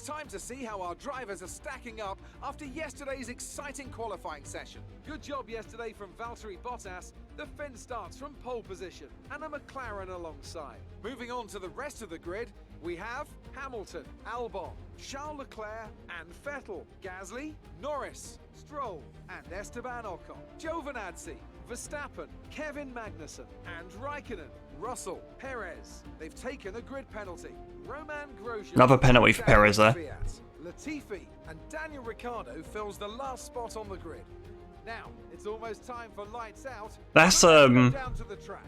It's time to see how our drivers are stacking up after yesterday's exciting qualifying session. Good job yesterday from Valtteri Bottas. The Finn starts from pole position and a McLaren alongside. Moving on to the rest of the grid, we have Hamilton, Albon, Charles Leclerc and Vettel, Gasly, Norris, Stroll and Esteban Ocon, Giovinazzi, Verstappen, Kevin Magnussen and Raikkonen, Russell, Perez. They've taken a grid penalty. Roman Grosjean, Another penalty for Perez there. Latifi and Daniel Ricciardo fills the last spot on the grid. Now it's almost time for lights out. That's Down to the track.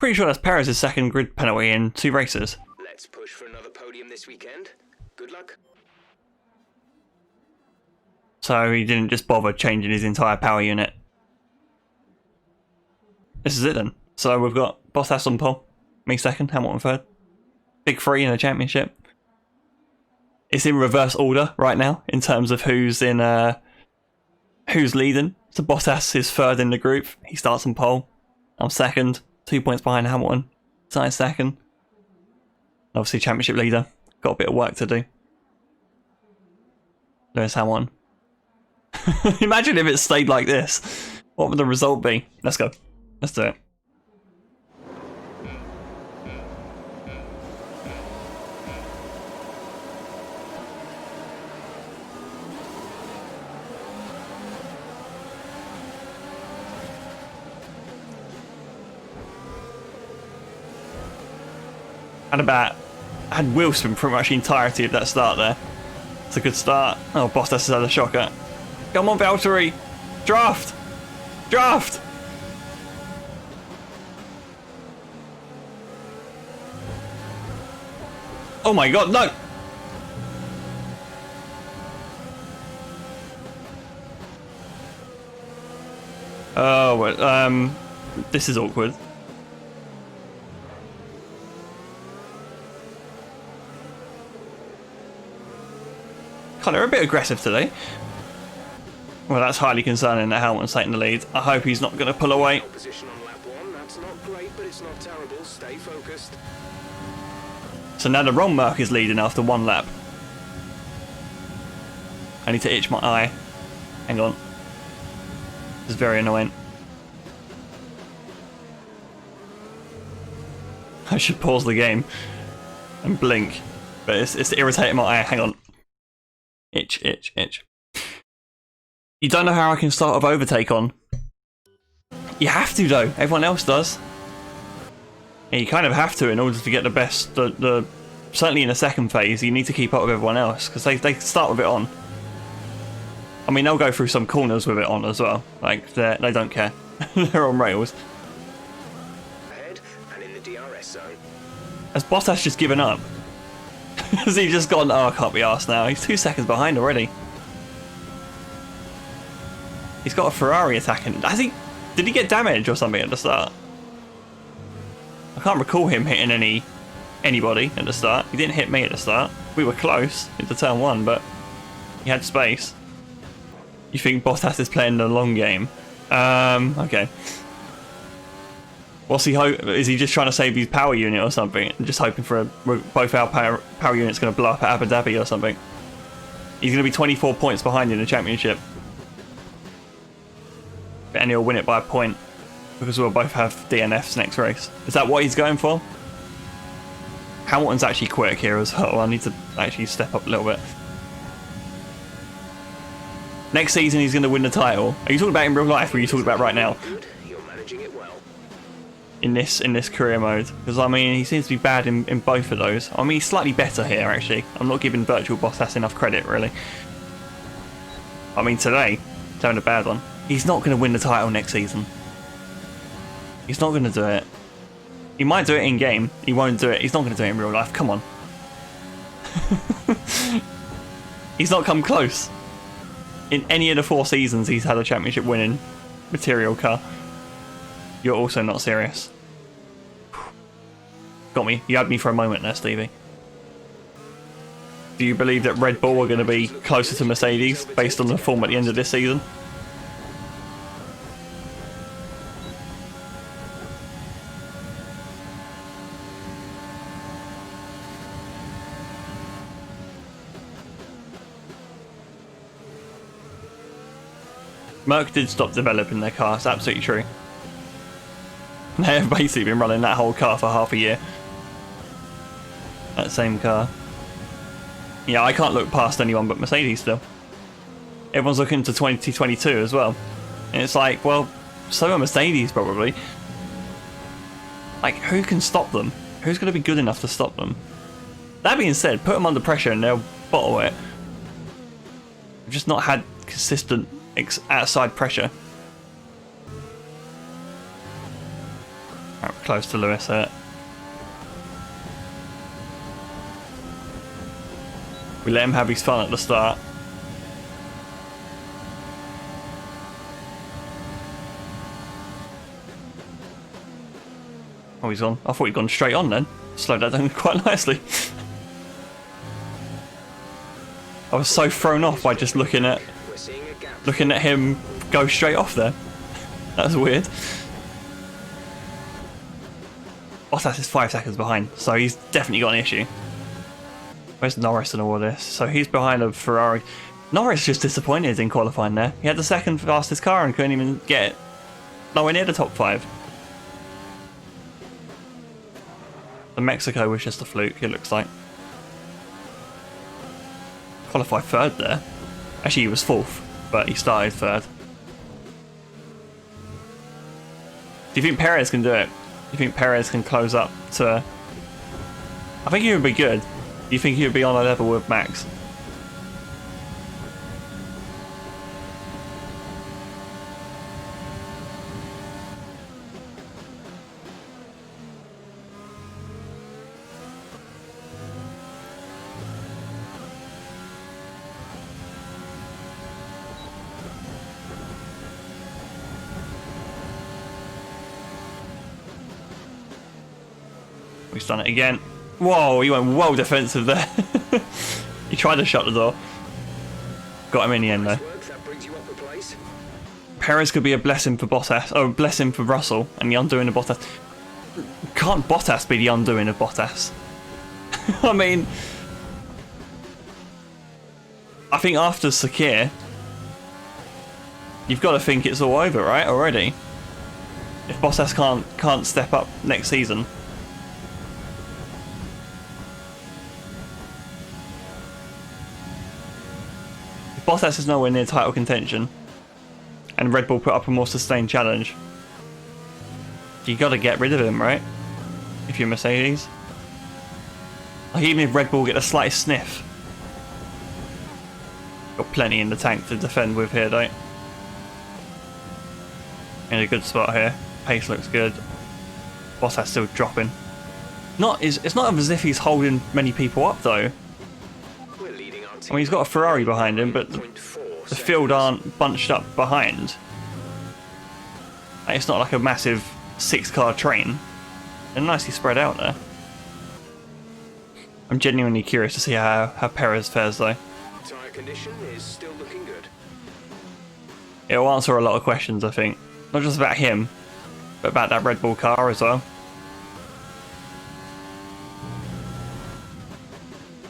pretty sure that's Perez's second grid penalty in 2 races. Let's push for another podium this weekend. Good luck. So he didn't just bother changing his entire power unit. This is it then. So we've got Bottas on pole, me second, Hamilton third. Big 3 in the championship. It's in reverse order right now in terms of who's leading. So Bottas is third in the group. He starts on pole. I'm second, 2 points behind Hamilton. Tied second. Obviously championship leader. Got a bit of work to do. There's Hamilton. Imagine if it stayed like this. What would the result be? Let's go. Let's do it. Had wheel spin pretty much the entirety of that start there. It's a good start. Oh, Bottas has had a shocker. Come on, Valtteri! Draft! Draft! Oh my god, no! Oh, well, this is awkward. God, they're a bit aggressive today. Well, that's highly concerning that Hamilton's taking the lead. I hope he's not going to pull away. Position on lap 1. That's not great, but it's not terrible. Stay focused. So now the wrong Merc is leading after 1 lap. I need to itch my eye. Hang on. This is very annoying. I should pause the game and blink, but it's irritating my eye. Hang on. Itch, itch, itch. You don't know how I can start with overtake on. You have to though. Everyone else does. Yeah, you kind of have to in order to get the best. Certainly in the second phase, you need to keep up with everyone else because they start with it on. I mean, they'll go through some corners with it on as well. Like they don't care. They're on rails. Ahead and in the DRS zone. Has Bottas just given up? Has he just gone, oh, I can't be arsed now. He's 2 seconds behind already. He's got a Ferrari attacking. Has he? Did he get damage or something at the start? I can't recall him hitting anybody at the start. He didn't hit me at the start. We were close into turn 1, but he had space. You think Bottas is playing the long game? Okay. What's he is he just trying to save his power unit or something? Just hoping for both our power units going to blow up at Abu Dhabi or something. He's going to be 24 points behind in the championship. And he'll win it by a point because we'll both have DNFs next race. Is that what he's going for? Hamilton's actually quick here as well. I need to actually step up a little bit. Next season he's going to win the title. Are you talking about in real life or are you talking about right now? Good. You're managing it well. In this career mode, because I mean he seems to be bad in both of those. I mean he's slightly better here actually. I'm not giving Virtual Bottas enough credit really. I mean today he's having a bad one. He's not going to win the title next season. He's not going to do it. He might do it in game. He won't do it. He's not going to do it in real life. Come on. He's not come close. In any of the 4 seasons he's had a championship winning material car. You're also not serious. Got me. You had me for a moment there, Stevie. Do you believe that Red Bull are going to be closer to Mercedes based on the form at the end of this season? Merc did stop developing their car, it's absolutely true. They've basically been running that whole car for half a year. That same car. Yeah, I can't look past anyone but Mercedes still. Everyone's looking to 2022 as well. And it's like, well, so are Mercedes probably. Like, who can stop them? Who's going to be good enough to stop them? That being said, put them under pressure and they'll bottle it. We've just not had consistent outside pressure. Right, we're close to Lewis here. We let him have his fun at the start. Oh, he's on. I thought he'd gone straight on then. Slowed that down quite nicely. I was so thrown off by just looking at him go straight off there. That was weird. Bottas is 5 seconds behind, so he's definitely got an issue. Where's Norris in all this? So he's behind a Ferrari. Norris just disappointed in qualifying there. He had the second fastest car and couldn't even get it nowhere near the top 5. The Mexico was just a fluke, it looks like. Qualified 3rd there. Actually, he was 4th, but he started 3rd. Do you think Perez can do it? Do you think Perez can close up to... I think he would be good. Do you think he would be on a level with Max? He's done it again. Whoa, he went well defensive there. He tried to shut the door. Got him in the end though. Perez could be a blessing for Bottas, or a blessing for Russell, and the undoing of Bottas. Can't Bottas be the undoing of Bottas? I mean, I think after Sakir, you've got to think it's all over, right? Already. If Bottas can't step up next season. Bottas is nowhere near title contention, and Red Bull put up a more sustained challenge. You got to get rid of him, right? If you're Mercedes. Like, even if Red Bull get the slightest sniff, got plenty in the tank to defend with here, though. In a good spot here. Pace looks good. Bottas still dropping. It's not as if he's holding many people up though. I mean, he's got a Ferrari behind him, but the field aren't bunched up behind. It's not like a massive 6-car train. They're nicely spread out there. I'm genuinely curious to see how Perez fares though. Tyre condition is still looking good. It'll answer a lot of questions, I think. Not just about him, but about that Red Bull car as well.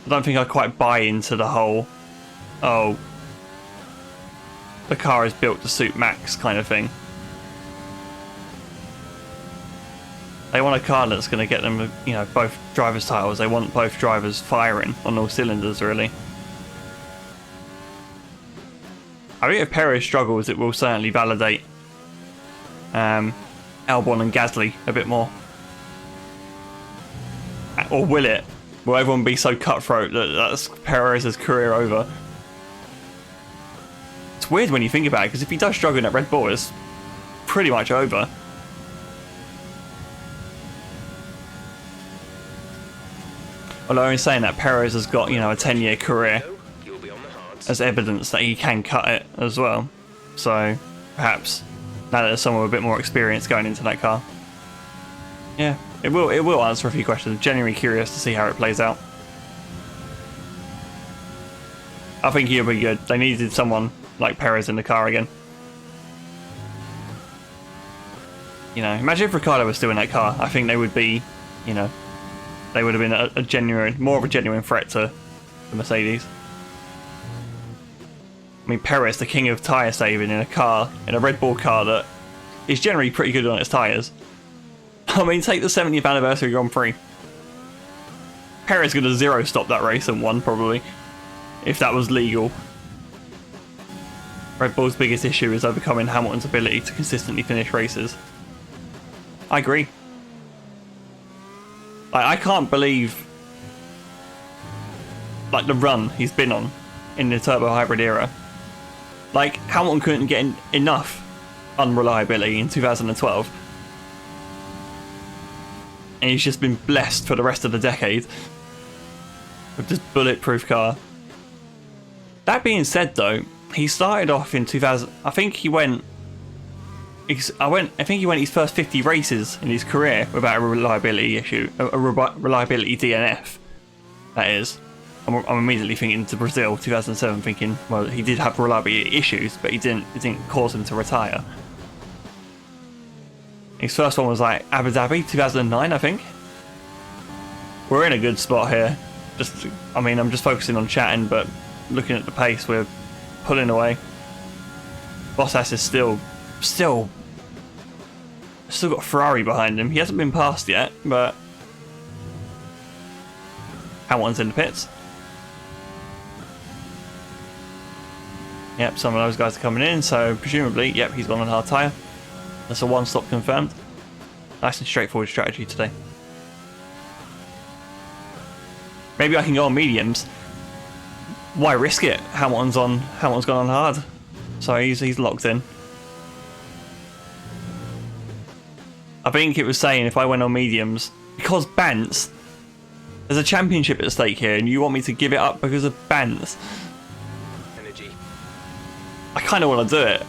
I don't think I quite buy into the whole, oh, the car is built to suit Max kind of thing. They want a car that's going to get them, you know, both drivers' titles. They want both drivers firing on all cylinders, really. I think if Perez struggles, it will certainly validate Albon and Gasly a bit more. Or will it? Will everyone be so cutthroat that that's Perez's career over? It's weird when you think about it, because if he does struggle at Red Bull, it's pretty much over. Although in saying that, Perez has got, you know, a 10-year career as evidence that he can cut it as well. So perhaps now that there's someone with a bit more experience going into that car. Yeah, it will answer a few questions. Genuinely curious to see how it plays out. I think he'll be good. They needed someone like Perez in the car again. You know, imagine if Ricciardo was still in that car. I think they would be, you know, they would have been a genuine, more of a genuine threat to the Mercedes. I mean, Perez, the king of tyre saving in a Red Bull car that is generally pretty good on its tyres. I mean, take the 70th anniversary Grand Prix. Perez could have zero stopped that race and won, probably, if that was legal. Red Bull's biggest issue is overcoming Hamilton's ability to consistently finish races. I agree. I can't believe like the run he's been on in the turbo hybrid era. Like, Hamilton couldn't get enough unreliability in 2012. And he's just been blessed for the rest of the decade with this bulletproof car. That being said though, he started off in 2000. I think he went his first 50 races in his career without a reliability issue, a reliability DNF. That is. I'm immediately thinking to Brazil 2007, thinking, well, he did have reliability issues, but it didn't cause him to retire. His first one was like Abu Dhabi 2009, I think. We're in a good spot here. I'm just focusing on chatting, but looking at the pace, we're pulling away. Bottas is still got Ferrari behind him. He hasn't been passed yet, but Hamilton's in the pits. Yep, some of those guys are coming in, so presumably, yep, he's gone on hard tyre. That's a one stop confirmed. Nice and straightforward strategy today. Maybe I can go on mediums. Why risk it? Hamilton's gone on hard, so he's locked in. I think it was saying if I went on mediums, because Bants, there's a championship at stake here, and you want me to give it up because of Bants. Energy. I kind of want to do it,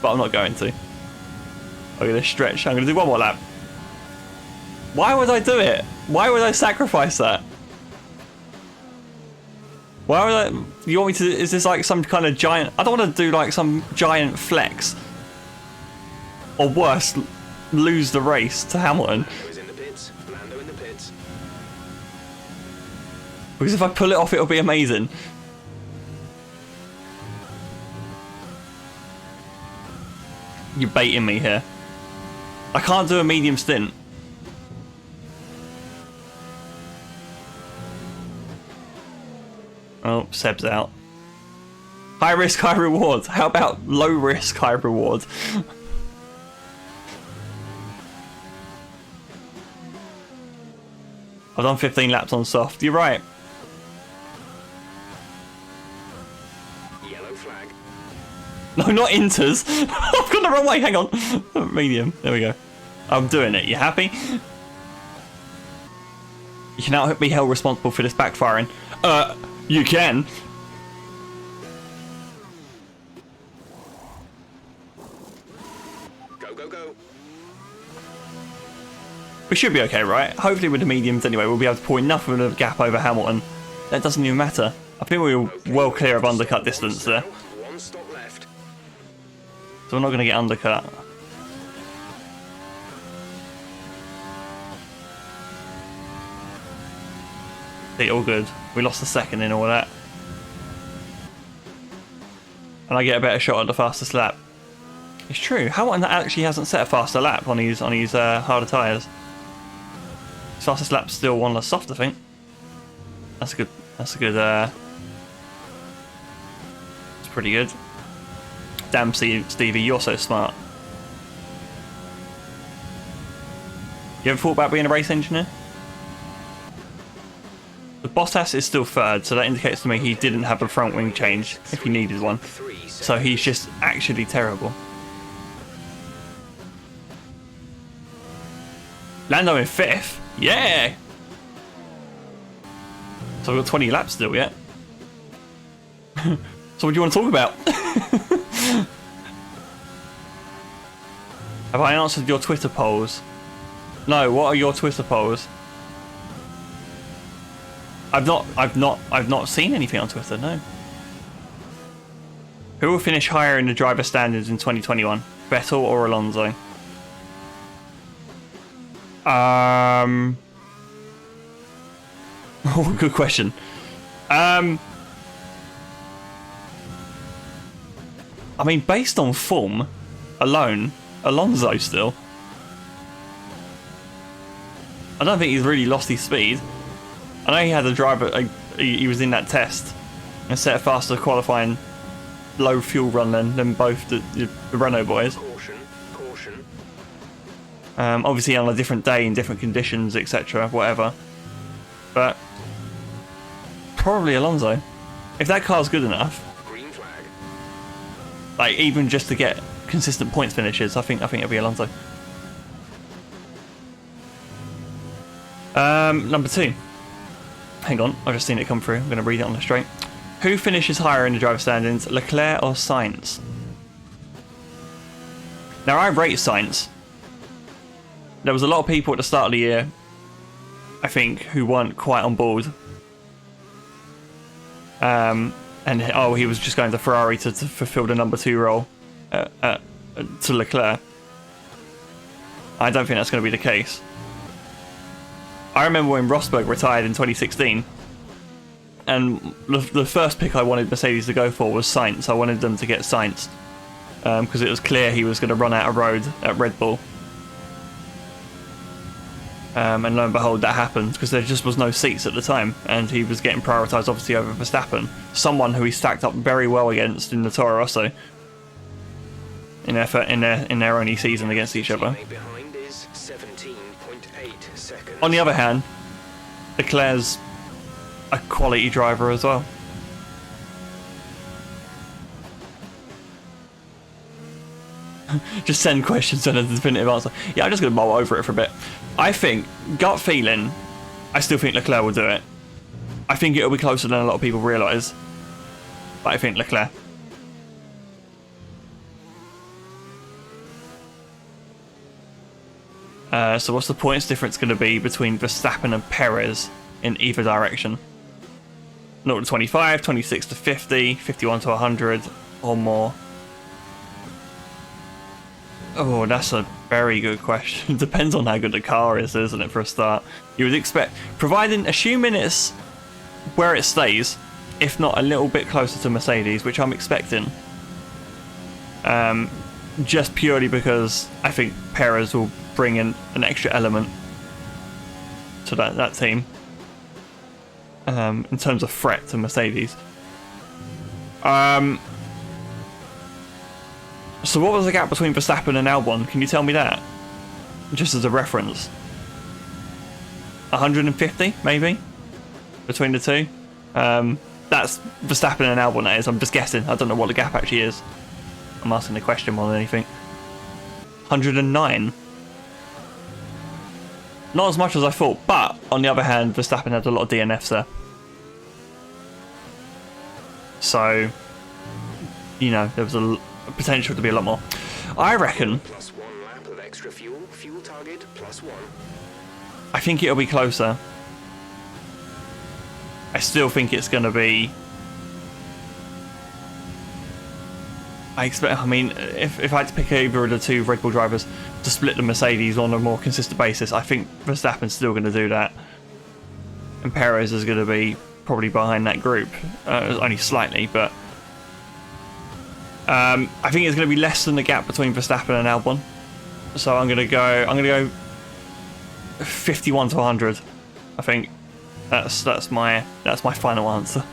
but I'm not going to. I'm going to stretch. I'm going to do one more lap. Why would I do it? Why would I sacrifice that? Why would I? You want me to? Is this like some kind of giant? I don't want to do like some giant flex, or worse, lose the race to Hamilton. Lando's in the pits. Lando in the pits. Because if I pull it off, it'll be amazing. You're baiting me here. I can't do a medium stint. Oh, Seb's out. High risk, high reward. How about low risk, high reward? I've done 15 laps on soft. You're right. Yellow flag. No, not inters. I've gone the wrong way. Hang on. Medium. There we go. I'm doing it. You happy? You cannot be held responsible for this backfiring. You can. Go, go, go. We should be okay, right? Hopefully with the mediums anyway, we'll be able to pull enough of a gap over Hamilton. That doesn't even matter. I think we were well clear of undercut distance there. One stop left. So we're not going to get undercut. See, all good. We lost a second in all that. And I get a better shot at the fastest lap. It's true. Hamilton actually hasn't set a faster lap on his harder tyres. His fastest lap's still one less soft, I think. That's a good. That's pretty good. Damn, Stevie, you're so smart. You ever thought about being a race engineer? The Bottas is still third, so that indicates to me he didn't have a front wing change if he needed one. So he's just actually terrible. Lando in fifth? Yeah! So we've got 20 laps still yet. So what do you want to talk about? Have I answered your Twitter polls? No, what are your Twitter polls? I've not seen anything on Twitter, no. Who will finish higher in the driver standards in 2021? Vettel or Alonso? Oh, good question. I mean, based on form alone, Alonso still. I don't think he's really lost his speed. I know he had a driver, he was in that test and set a faster qualifying low fuel run than both the Renault boys. Caution, caution. Obviously on a different day in different conditions, etc. Whatever. But probably Alonso. If that car's good enough, Green flag. like even just to get consistent points finishes, I think it'll be Alonso. Number 2. Hang on, I've just seen it come through. I'm going to read it on the straight. Who finishes higher in the driver standings, Leclerc or Sainz? Now, I rate Sainz. There was a lot of people at the start of the year, I think, who weren't quite on board. And he was just going to Ferrari to fulfill the number 2 role to Leclerc. I don't think that's going to be the case. I remember when Rosberg retired in 2016, and the first pick I wanted Mercedes to go for was Sainz. I wanted them to get Sainz because it was clear he was going to run out of road at Red Bull. And lo and behold, that happened because there just was no seats at the time, and he was getting prioritised obviously over Verstappen, someone who he stacked up very well against in the Toro Rosso in their only season against each other. Teammate behind is 17.8 seconds. On the other hand, Leclerc's a quality driver as well. Just send questions and a definitive answer. Yeah, I'm just going to mull over it for a bit. I think, gut feeling, I still think Leclerc will do it. I think it'll be closer than a lot of people realise. But I think Leclerc. So what's the points difference going to be between Verstappen and Perez in either direction? 0 to 25, 26 to 50, 51 to 100, or more? Oh, that's a very good question. Depends on how good the car is, isn't it, for a start? You would expect, assuming it's where it stays, if not a little bit closer to Mercedes, which I'm expecting. Just purely because I think Perez will bring in an extra element to that team. In terms of threat to Mercedes. So what was the gap between Verstappen and Albon? Can you tell me that? Just as a reference. 150, maybe? Between the two? That's Verstappen and Albon, that is. I'm just guessing. I don't know what the gap actually is. I'm asking the question more than anything. 109. Not as much as I thought, but on the other hand, Verstappen had a lot of DNFs there. So, you know, there was a potential to be a lot more. I reckon. Plus 1 lap of extra fuel. Fuel target +1. I think it'll be closer. I still think it's going to be. I mean, if I had to pick either of the two Red Bull drivers to split the Mercedes on a more consistent basis, I think Verstappen's still going to do that. And Perez is going to be probably behind that group, only slightly, but I think it's going to be less than the gap between Verstappen and Albon. So I'm going to go 51 to 100. I think that's my final answer.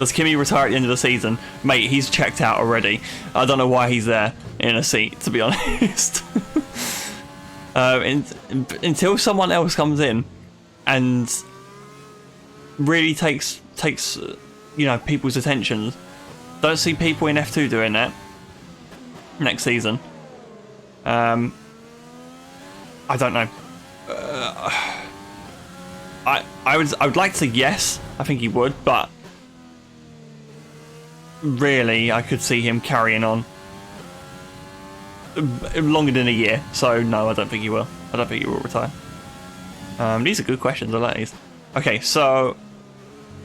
Does Kimi retire at the end of the season? Mate, he's checked out already. I don't know why he's there in a seat, to be honest. Until someone else comes in and really takes you know, people's attention. Don't see people in F2 doing that next season. I don't know. I would like to say yes. I think he would, but really, I could see him carrying on longer than a year. So no, I don't think he will. I don't think he will retire. These are good questions. I like these. Okay, so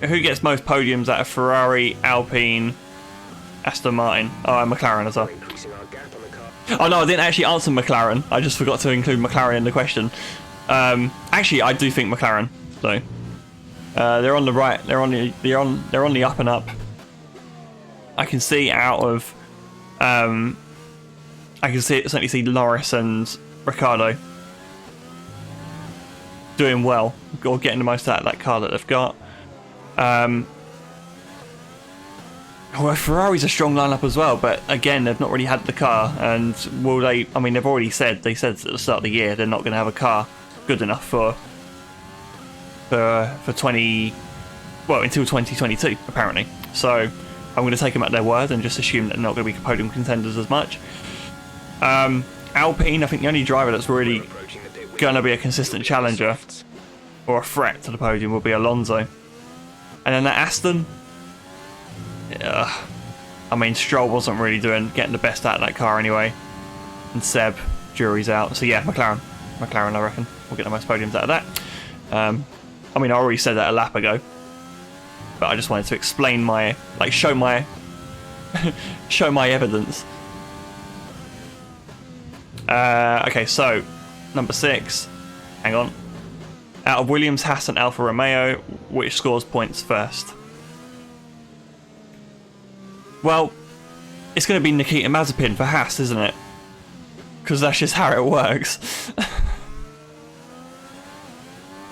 who gets most podiums out of Ferrari, Alpine, Aston Martin? Oh, and McLaren as well. Increasing our gap on the car. Oh no, I didn't actually answer McLaren. I just forgot to include McLaren in the question. Actually, I do think McLaren. So they're on the right. They're on the up and up. I can see out of I can certainly see Norris and Ricciardo doing well, or getting the most out of that car that they've got. Well, Ferrari's a strong lineup as well, but again, they've not really had the car, and will they? I mean, they've already said at the start of the year they're not going to have a car good enough for 20, well, until 2022 apparently. So I'm going to take them at their word and just assume that they're not going to be podium contenders as much. Alpine, I think the only driver that's really going to be a consistent challenger or a threat to the podium will be Alonso, and then that Aston. I mean, Stroll wasn't really getting the best out of that car anyway, and Seb, jury's out. So yeah, McLaren, I reckon will get the most podiums out of that. I mean, I already said that a lap ago, but I just wanted to explain show my evidence. Okay, so number 6. Hang on. Out of Williams, Haas, and Alfa Romeo, which scores points first? Well, it's going to be Nikita Mazepin for Haas, isn't it? Because that's just how it works.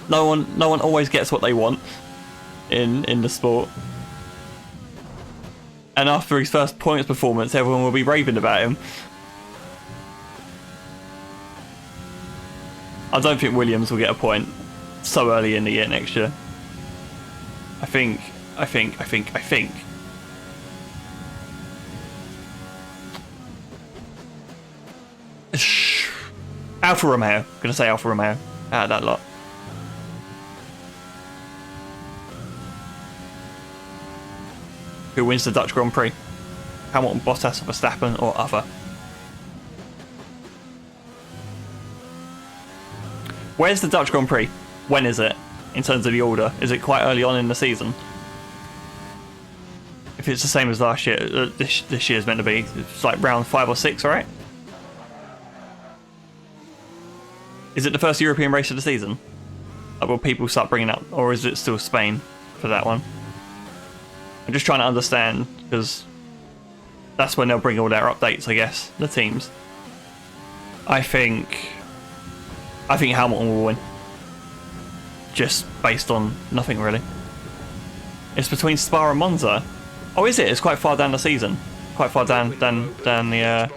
No one always gets what they want in the sport. And after his first points performance, everyone will be raving about him. I don't think Williams will get a point so early in the year next year. I think. Alfa Romeo. Gonna say Alfa Romeo out of that lot. Who wins the Dutch Grand Prix? Hamilton, Bottas, Verstappen, or other? Where's the Dutch Grand Prix? When is it? In terms of the order, is it quite early on in the season? If it's the same as last year, this year's meant to be. It's like round 5 or 6, right? Is it the first European race of the season? Like, will people start bringing up, or is it still Spain for that one? I'm just trying to understand, because that's when they'll bring all their updates, I guess, the teams. I think Hamilton will win. Just based on nothing, really. It's between Spa and Monza. Oh, is it? It's quite far down the season. Quite far down the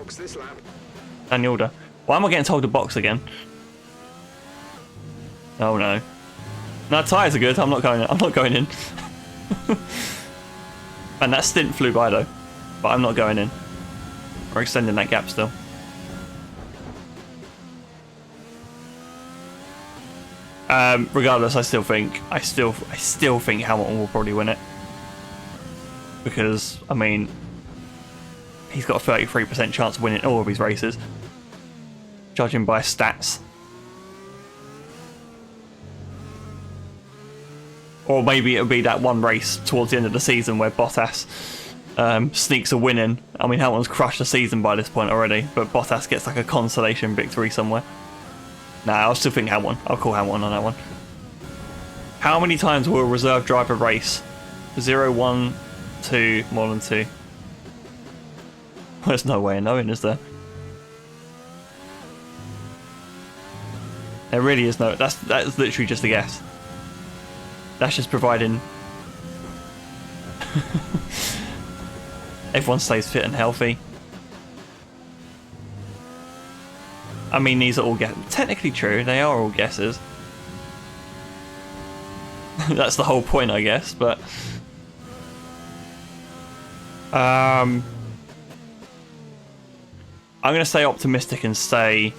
order. Why am I getting told to box again? Oh no. No, tyres are good. I'm not going in. And that stint flew by though. But I'm not going in. We're extending that gap still. Regardless, I still think Hamilton will probably win it. Because, I mean, he's got a 33% chance of winning all of his races. Judging by stats. Or maybe it'll be that one race towards the end of the season where Bottas sneaks a win in. I mean, Hamilton's crushed the season by this point already, but Bottas gets like a consolation victory somewhere. Nah, I'll still think Hamilton. I'll call Hamilton on that one. How many times will a reserve driver race? 0, 1, 2, more than 2. There's no way of knowing, is there? There really is no. That's literally just a guess. That's just providing everyone stays fit and healthy. I mean, these are all technically true. They are all guesses. That's the whole point, I guess. But I'm going to stay optimistic and say,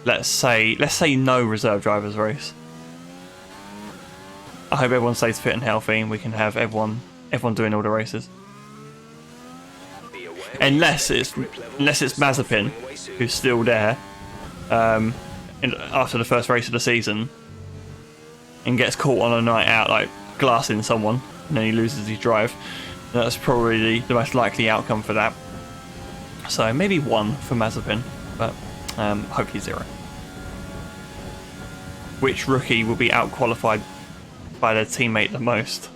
let's say no reserve drivers race. I hope everyone stays fit and healthy, and we can have everyone doing all the races. Unless it's Mazepin, who's still there after the first race of the season, and gets caught on a night out, like glassing someone, and then he loses his drive. That's probably the most likely outcome for that. So maybe 1 for Mazepin, but hopefully 0. Which rookie will be out-qualified by their teammate the most?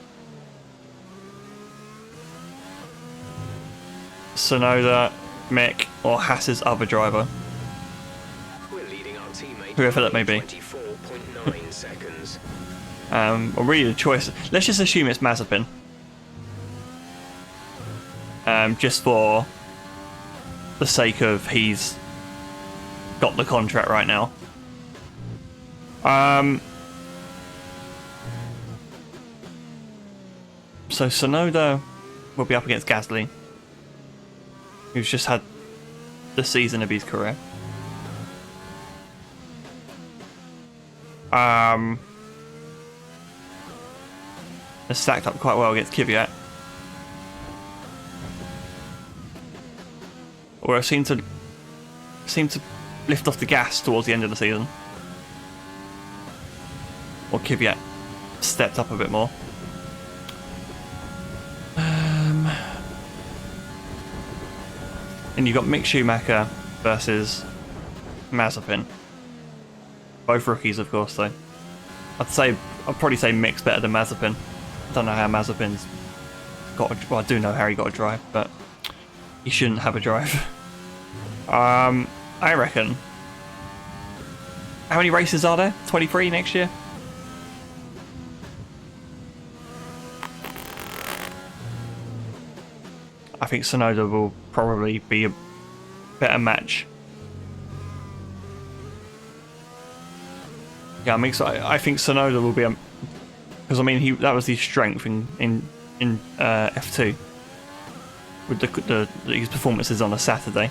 Tsunoda, Mick, or Haas's other driver. We're leading our teammate Whoever that may be. 24.9 seconds. Or really the choice. Let's just assume it's Mazepin. Just for the sake of he's got the contract right now. So Tsunoda will be up against Gasly, who's just had the season of his career. They're stacked up quite well against Kvyat. Or I seem to lift off the gas towards the end of the season. Or Kvyat stepped up a bit more. And you've got Mick Schumacher versus Mazepin. Both rookies, of course, though. I'd probably say Mick's better than Mazepin. I don't know how Mazepin's got well, I do know how he got a drive, but he shouldn't have a drive. I reckon. How many races are there? 23 next year? I think Tsunoda will probably be a better match. Yeah, I think Tsunoda will be because I mean that was his strength in F2 with his performances on a Saturday,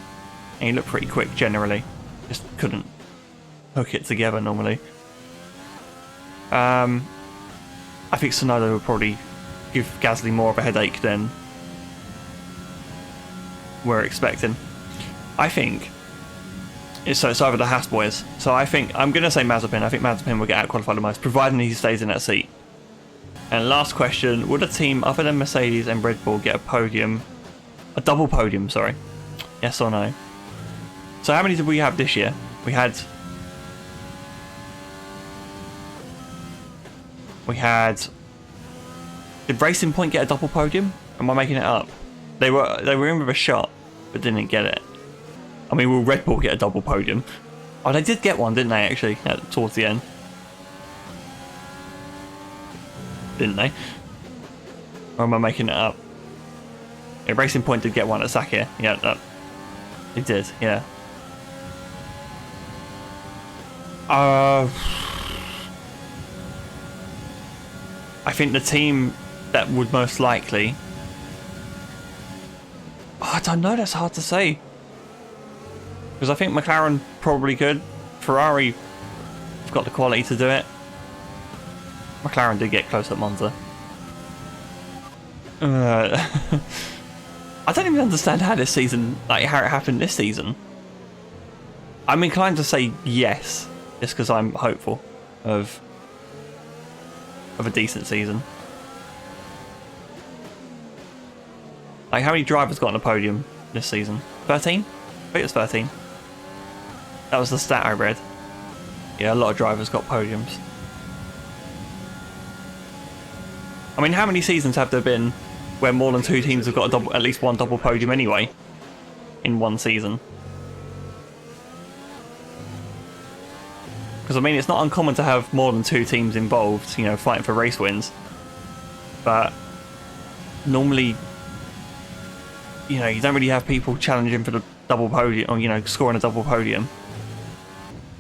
and he looked pretty quick generally. Just couldn't hook it together normally. I think Tsunoda will probably give Gasly more of a headache than we're expecting. I think it's either the Haas boys. So I think I'm going to say Mazepin. I think Mazepin will get out qualified the most, providing he stays in that seat. And last question: would a team other than Mercedes and Red Bull get a double podium? Sorry, yes or no? So how many did we have this year? We had Did Racing Point get a double podium? Am I making it up? They were in with a shot, but didn't get it. I mean, will Red Bull get a double podium? Oh, they did get one, didn't they, actually, towards the end? Didn't they? Or am I making it up? Yeah, Racing Point did get one at Sakhir. Yeah, they did, yeah. I think the team that would most likely... Oh, I don't know, that's hard to say. Because I think McLaren probably could. Ferrari have got the quality to do it. McLaren did get close at Monza. I don't even understand how this season, like how it happened this season. I'm inclined to say yes, just because I'm hopeful of a decent season. Like, how many drivers got on the podium this season? 13? I think it was 13. That was the stat I read. Yeah, a lot of drivers got podiums. I mean, how many seasons have there been where more than two teams have got at least one double podium anyway in one season? Because I mean, it's not uncommon to have more than two teams involved, you know, fighting for race wins. But normally, you know, you don't really have people challenging for the double podium, or, you know, scoring a double podium.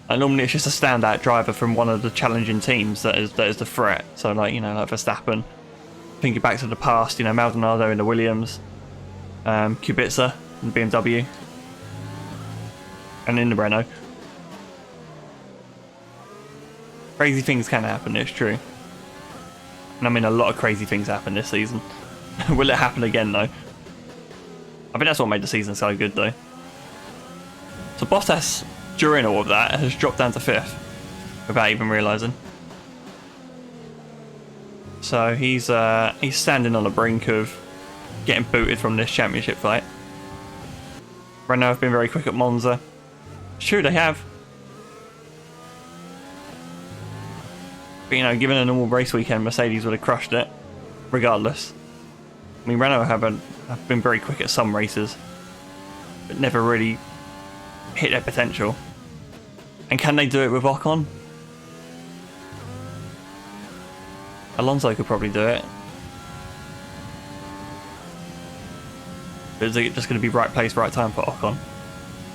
And normally it's just a standout driver from one of the challenging teams that is the threat. So, like, you know, like Verstappen. Thinking back to the past, you know, Maldonado in the Williams, Kubica in the BMW, and in the Renault. Crazy things can happen, it's true. And I mean, a lot of crazy things happen this season. Will it happen again, though? I think that's what made the season so good, though. So Bottas, during all of that, has dropped down to 5th without even realising. So he's standing on the brink of getting booted from this championship fight. Renault have been very quick at Monza. It's true, they have. But, you know, given a normal race weekend, Mercedes would have crushed it, regardless. I mean, Renault have been very quick at some races. but never really hit their potential. And can they do it with Ocon? Alonso could probably do it. But is it just going to be right place, right time for Ocon?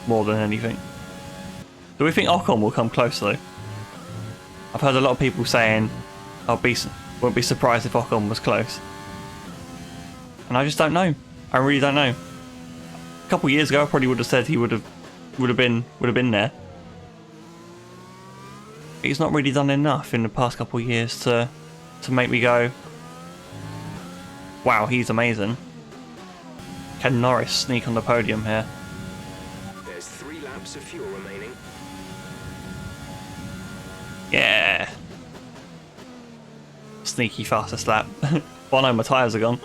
More than anything. Do we think Ocon will come close though? I've heard a lot of people saying won't be surprised if Ocon was close. And I just don't know. I really don't know. A couple of years ago I probably would have said he would have been there. He's not really done enough in the past couple of years to make me go, wow, he's amazing. Can Norris sneak on the podium here? There's 3 laps of fuel remaining. Yeah. Sneaky fastest lap. Well, no, my tyres are gone.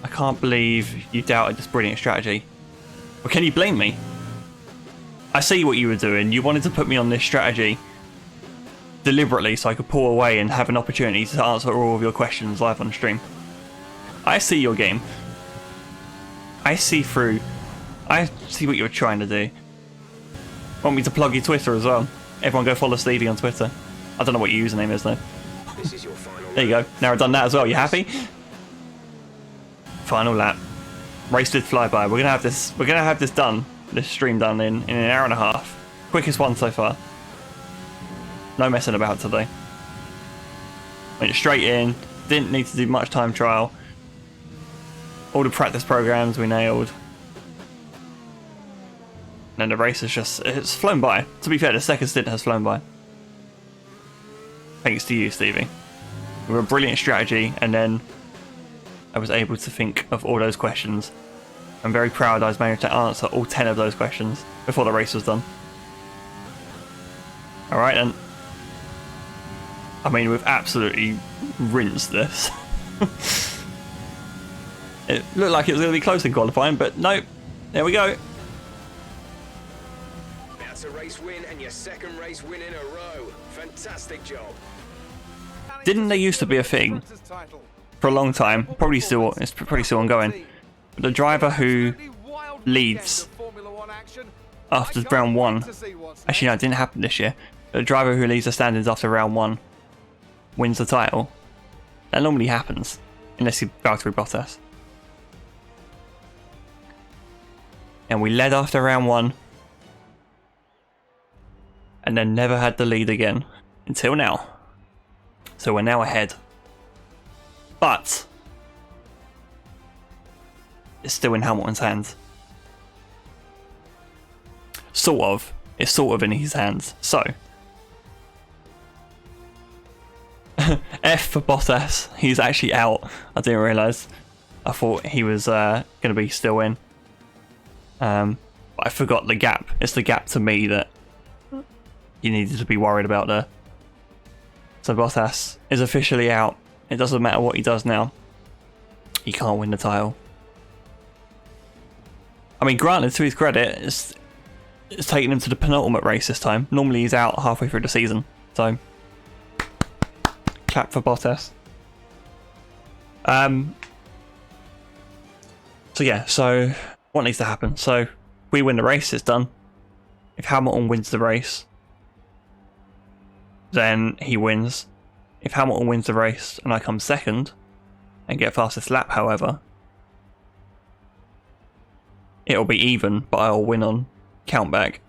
I can't believe you doubted this brilliant strategy. Well, can you blame me? I see what you were doing. You wanted to put me on this strategy deliberately so I could pull away and have an opportunity to answer all of your questions live on stream. I see your game. I see through. I see what you're trying to do. Want me to plug your Twitter as well? Everyone go follow Stevie on Twitter. I don't know what your username is though. This is your final There you go. Now I've done that as well. You happy? Final lap. Race did fly by. We're gonna have this done. This stream done in an hour and a half. Quickest one so far. No messing about today. Went straight in. Didn't need to do much time trial. All the practice programs we nailed. And the race is it's flown by. To be fair, the second stint has flown by. Thanks to you, Stevie. With a brilliant strategy, and then I was able to think of all those questions. I'm very proud I was managed to answer all 10 of those questions before the race was done. Alright then. I mean, we've absolutely rinsed this. It looked like it was going to be close in qualifying, but nope. There we go. That's a race win and your second race win in a row. Fantastic job. Didn't there used to be a thing for a long time? Probably still, it's probably still ongoing. But the driver who leads after round 1. Actually, no, it didn't happen this year. The driver who leads the standings after round 1 wins the title. That normally happens, unless you Valtteri Bottas. And we led after round 1, and then never had the lead again until now. So we're now ahead, but it's still in Hamilton's hands. Sort of. It's sort of in his hands. So F for Bottas. He's actually out. I didn't realise. I thought he was going to be still in. But I forgot the gap. It's the gap to me that you needed to be worried about there. So Bottas is officially out. It doesn't matter what he does now. He can't win the title. I mean, granted, to his credit, it's taking him to the penultimate race this time. Normally he's out halfway through the season. So, clap for Bottas. So yeah, so what needs to happen? So, if we win the race, it's done. If Hamilton wins the race, then he wins. If Hamilton wins the race and I come second and get fastest lap, however, it'll be even, but I'll win on countback.